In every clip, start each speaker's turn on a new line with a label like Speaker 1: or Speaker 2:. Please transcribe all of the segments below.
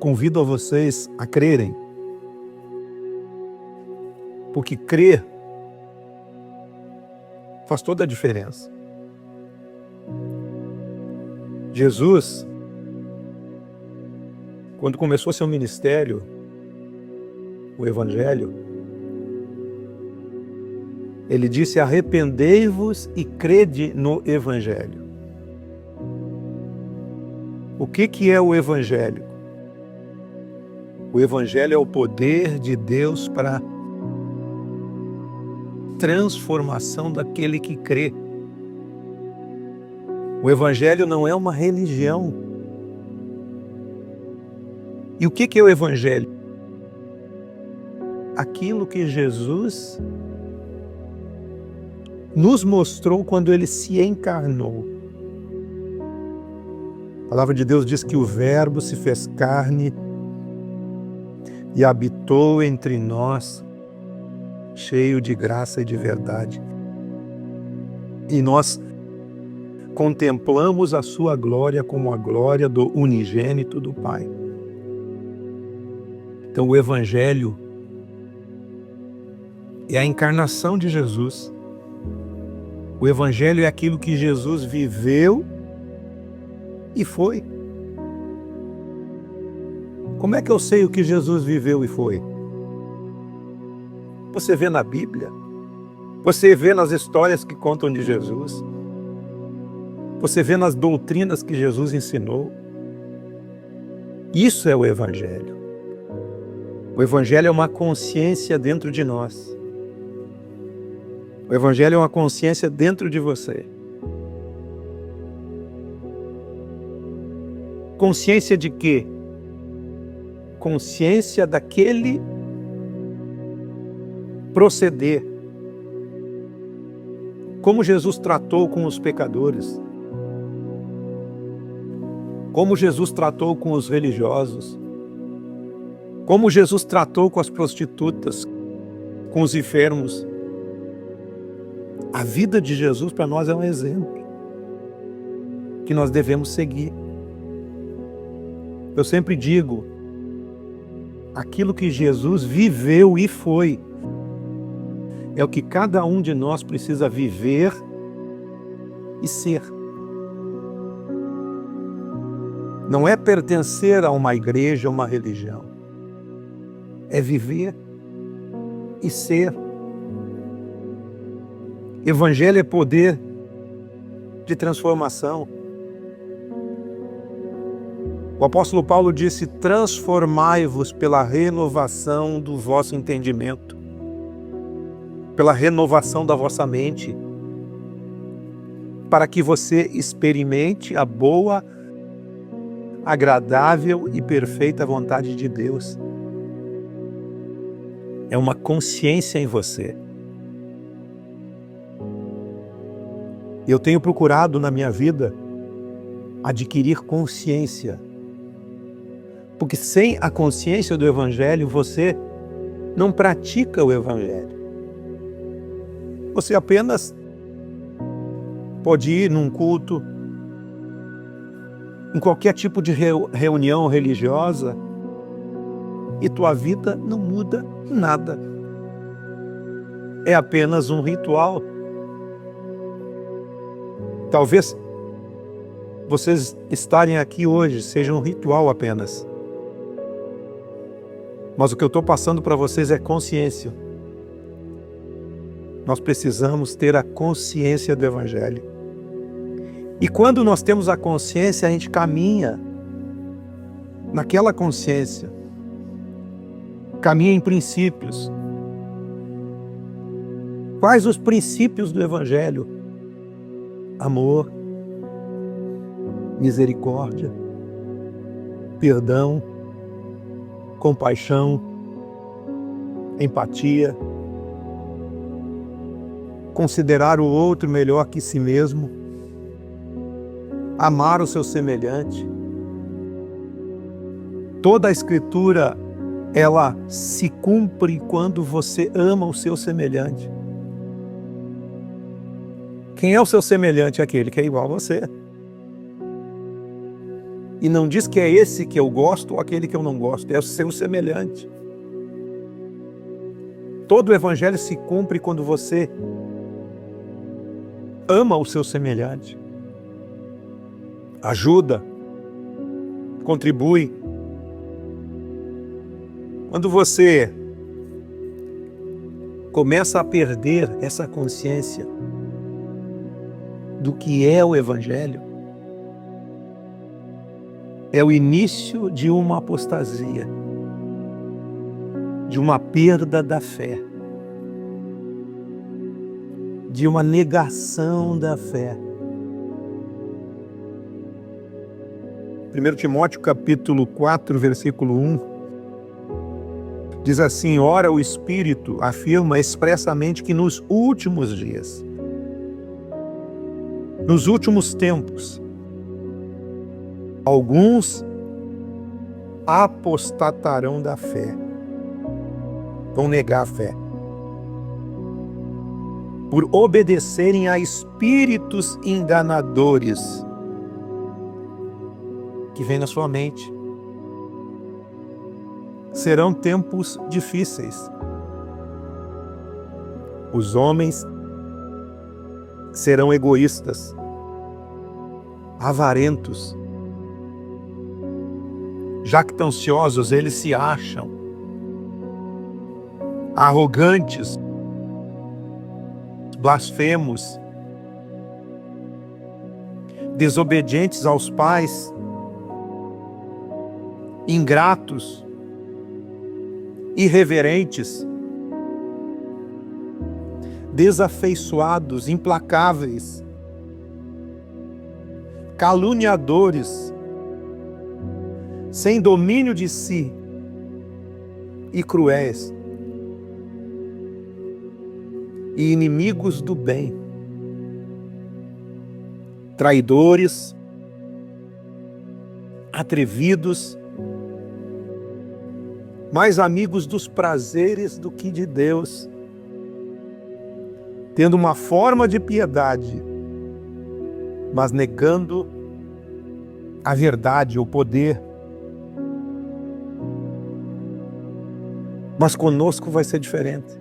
Speaker 1: convido a vocês a crerem, porque crer faz toda a diferença. Jesus, quando começou seu ministério, o Evangelho, ele disse: arrependei-vos e crede no Evangelho. O que é o Evangelho? O Evangelho é o poder de Deus para transformação daquele que crê. O Evangelho não é uma religião. E o que é o Evangelho? Aquilo que Jesus nos mostrou quando ele se encarnou. A palavra de Deus diz que o Verbo se fez carne e habitou entre nós, cheio de graça e de verdade. E nós contemplamos a sua glória como a glória do unigênito do Pai. Então o Evangelho é a encarnação de Jesus. O Evangelho é aquilo que Jesus viveu e foi. Como é que eu sei o que Jesus viveu e foi? Você vê na Bíblia, você vê nas histórias que contam de Jesus, você vê nas doutrinas que Jesus ensinou. Isso é o Evangelho. O Evangelho é uma consciência dentro de nós. O Evangelho é uma consciência dentro de você. Consciência de quê? Consciência daquele proceder. Como Jesus tratou com os pecadores. Como Jesus tratou com os religiosos. Como Jesus tratou com as prostitutas, com os enfermos. A vida de Jesus para nós é um exemplo que nós devemos seguir. Eu sempre digo, aquilo que Jesus viveu e foi, é o que cada um de nós precisa viver e ser. Não é pertencer a uma igreja, a uma religião. É viver e ser. Evangelho é poder de transformação. O apóstolo Paulo disse: transformai-vos pela renovação do vosso entendimento, pela renovação da vossa mente, para que você experimente a boa, agradável e perfeita vontade de Deus. É uma consciência em você. Eu tenho procurado na minha vida adquirir consciência. Porque sem a consciência do Evangelho, você não pratica o Evangelho. Você apenas pode ir num culto, em qualquer tipo de reunião religiosa, e tua vida não muda nada. É apenas um ritual. Talvez vocês estarem aqui hoje seja um ritual apenas. Mas o que eu estou passando para vocês é consciência. Nós precisamos ter a consciência do Evangelho. E quando nós temos a consciência, a gente caminha naquela consciência. Caminha em princípios. Quais os princípios do Evangelho? Amor, misericórdia, perdão, compaixão, empatia, considerar o outro melhor que si mesmo, amar o seu semelhante. Toda a Escritura, ela se cumpre quando você ama o seu semelhante. Quem é o seu semelhante? Aquele que é igual a você. E não diz que é esse que eu gosto ou aquele que eu não gosto, é o seu semelhante. Todo o evangelho se cumpre quando você ama o seu semelhante, ajuda, contribui. Quando você começa a perder essa consciência do que é o evangelho, é o início de uma apostasia, de uma perda da fé, de uma negação da fé. 1 Timóteo capítulo 4, versículo 1, diz assim: ora, o Espírito afirma expressamente que nos últimos dias, nos últimos tempos, alguns apostatarão da fé, vão negar a fé, por obedecerem a espíritos enganadores que vêm na sua mente. Serão tempos difíceis. Os homens serão egoístas, avarentos, jactanciosos, eles se acham, arrogantes, blasfemos, desobedientes aos pais, ingratos, irreverentes, desafeiçoados, implacáveis, caluniadores, sem domínio de si e cruéis, e inimigos do bem, traidores, atrevidos, mais amigos dos prazeres do que de Deus, tendo uma forma de piedade, mas negando a verdade, o poder. Mas conosco vai ser diferente.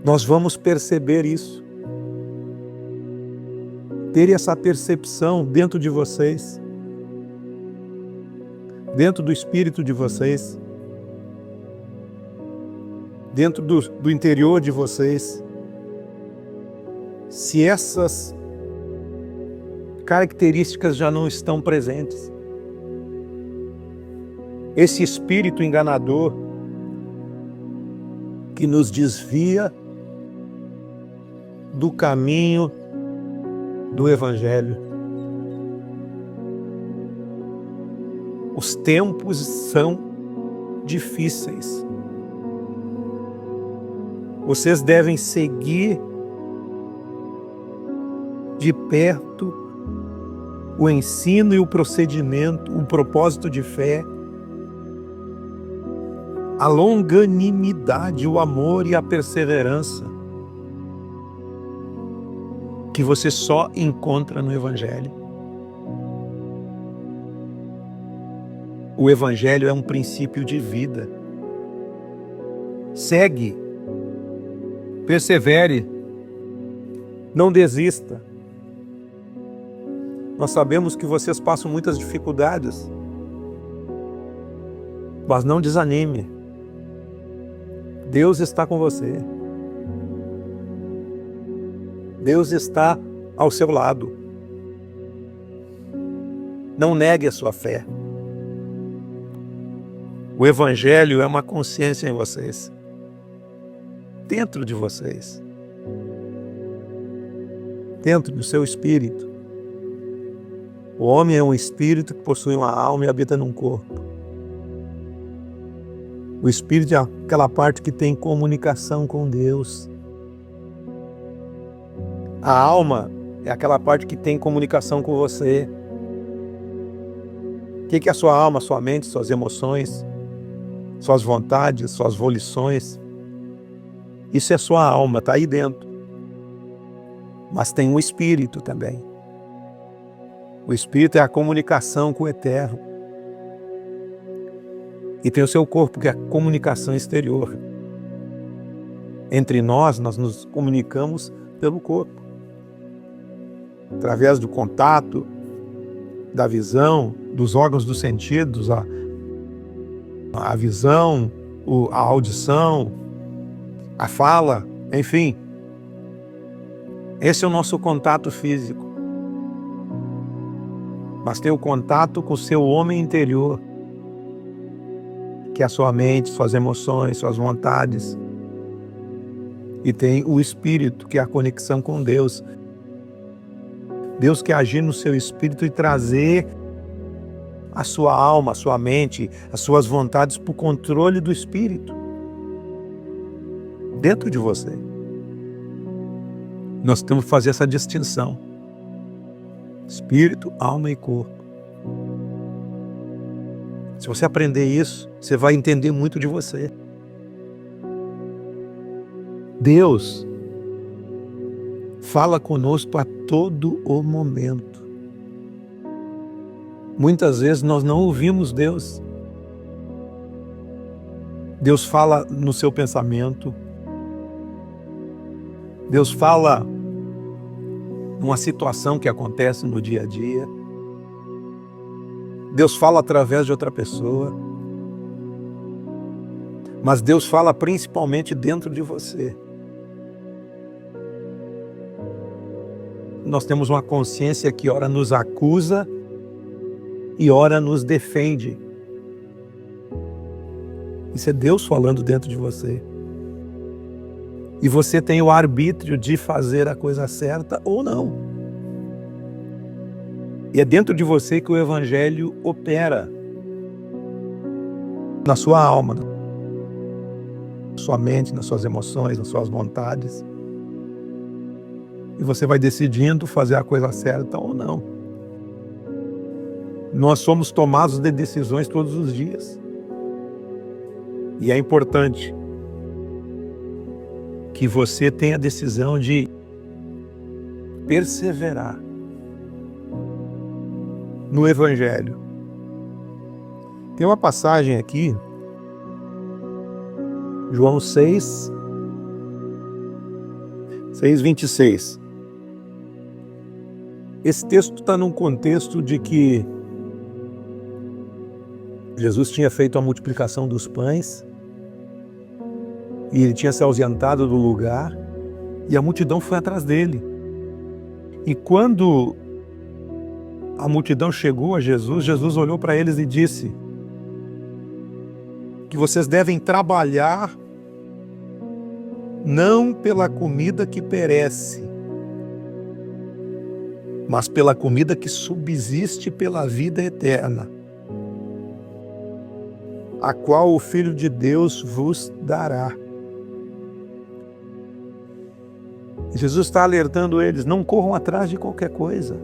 Speaker 1: Nós vamos perceber isso, ter essa percepção dentro de vocês, dentro do espírito de vocês, dentro do interior de vocês. Se essas características já não estão presentes, esse espírito enganador que nos desvia do caminho do evangelho. Os tempos são difíceis. Vocês devem seguir de perto o ensino e o procedimento, o propósito de fé, a longanimidade, o amor e a perseverança que você só encontra no Evangelho. O Evangelho é um princípio de vida. Segue, persevere, não desista. Nós sabemos que vocês passam muitas dificuldades, mas não desanime. Deus está com você. Deus está ao seu lado. Não negue a sua fé. O Evangelho é uma consciência em vocês, dentro de vocês, dentro do seu espírito. O homem é um espírito que possui uma alma e habita num corpo. O espírito é aquela parte que tem comunicação com Deus. A alma é aquela parte que tem comunicação com você. O que é a sua alma, sua mente, suas emoções, suas vontades, suas volições? Isso é sua alma, está aí dentro. Mas tem um espírito também. O Espírito é a comunicação com o Eterno. E tem o seu corpo, que é a comunicação exterior. Entre nós nos comunicamos pelo corpo. Através do contato, da visão, dos órgãos dos sentidos, a visão, a audição, a fala, enfim. Esse é o nosso contato físico. Mas tem o contato com o seu homem interior, que é a sua mente, suas emoções, suas vontades. E tem o Espírito, que é a conexão com Deus. Deus quer agir no seu espírito e trazer a sua alma, a sua mente, as suas vontades para o controle do Espírito. Dentro de você. Nós temos que fazer essa distinção. Espírito, alma e corpo. Se você aprender isso, você vai entender muito de você. Deus fala conosco a todo o momento. Muitas vezes nós não ouvimos Deus. Deus fala no seu pensamento. Deus fala numa situação que acontece no dia a dia. Deus fala através de outra pessoa. Mas Deus fala principalmente dentro de você. Nós temos uma consciência que ora nos acusa e ora nos defende. Isso é Deus falando dentro de você. E você tem o arbítrio de fazer a coisa certa ou não. E é dentro de você que o Evangelho opera. Na sua alma, na sua mente, nas suas emoções, nas suas vontades. E você vai decidindo fazer a coisa certa ou não. Nós somos tomados de decisões todos os dias. E é importante que você tenha a decisão de perseverar no Evangelho. Tem uma passagem aqui, João 6:26. Esse texto está num contexto de que Jesus tinha feito a multiplicação dos pães e ele tinha se ausentado do lugar e a multidão foi atrás dele. E quando a multidão chegou a Jesus, Jesus olhou para eles e disse que vocês devem trabalhar não pela comida que perece, mas pela comida que subsiste pela vida eterna, a qual o Filho de Deus vos dará. Jesus está alertando eles, não corram atrás de qualquer coisa.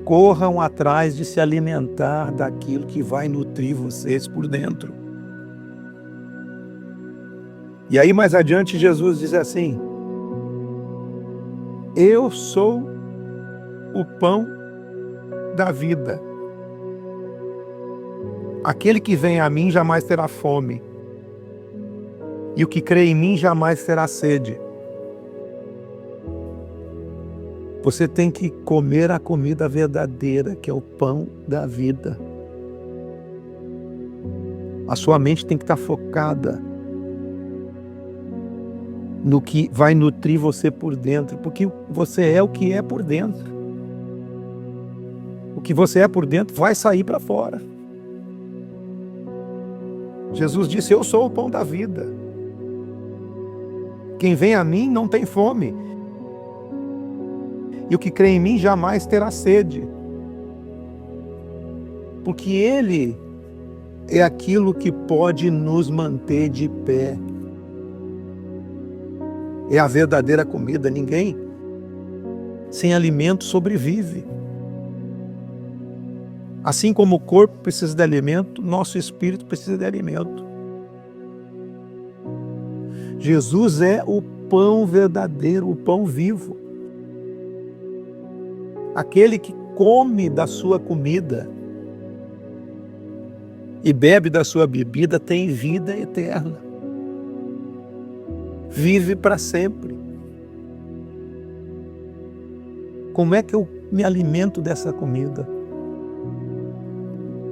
Speaker 1: Corram atrás de se alimentar daquilo que vai nutrir vocês por dentro. E aí mais adiante Jesus diz assim: eu sou o pão da vida. Aquele que vem a mim jamais terá fome, e o que crê em mim jamais terá sede. Você tem que comer a comida verdadeira, que é o pão da vida. A sua mente tem que estar focada no que vai nutrir você por dentro, porque você é o que é por dentro. O que você é por dentro vai sair para fora. Jesus disse: eu sou o pão da vida. Quem vem a mim não tem fome, e o que crê em mim jamais terá sede. Porque Ele é aquilo que pode nos manter de pé. É a verdadeira comida. Ninguém sem alimento sobrevive. Assim como o corpo precisa de alimento, nosso espírito precisa de alimento. Jesus é o pão verdadeiro, o pão vivo. Aquele que come da sua comida e bebe da sua bebida tem vida eterna. Vive para sempre. Como é que eu me alimento dessa comida?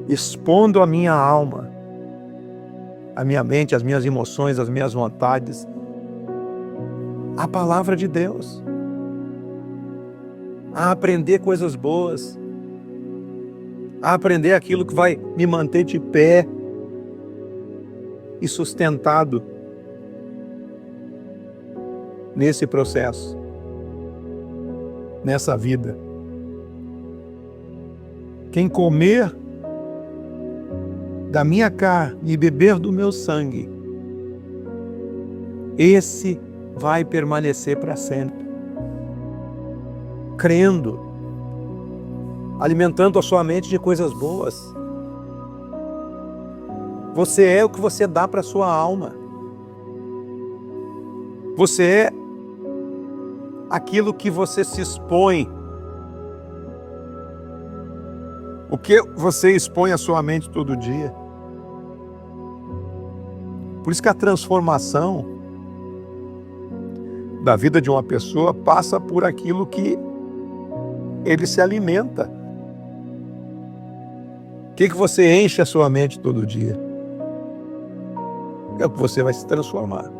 Speaker 1: Expondo a minha alma, a minha mente, as minhas emoções, as minhas vontades, à palavra de Deus, a aprender coisas boas, a aprender aquilo que vai me manter de pé e sustentado nesse processo, nessa vida. Quem comer da minha carne e beber do meu sangue, esse vai permanecer para sempre. Crendo, alimentando a sua mente de coisas boas. Você é o que você dá para a sua alma. Você é aquilo que você se expõe. O que você expõe à sua mente todo dia. Por isso que a transformação da vida de uma pessoa passa por aquilo que ele se alimenta. O que você enche a sua mente todo dia? É o que você vai se transformar.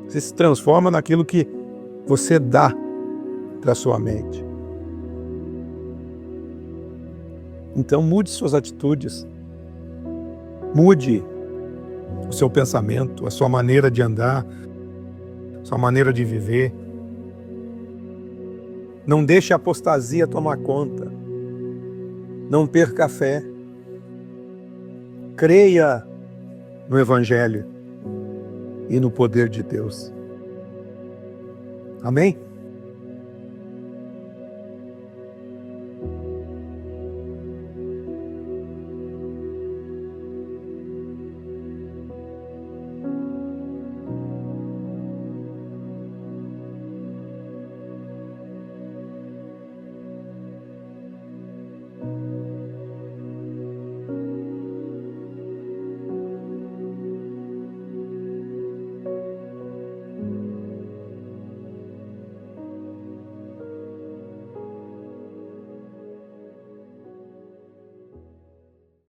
Speaker 1: Você se transforma naquilo que você dá para a sua mente. Então mude suas atitudes. Mude o seu pensamento, a sua maneira de andar, a sua maneira de viver. Não deixe a apostasia tomar conta. Não perca a fé. Creia no Evangelho e no poder de Deus. Amém?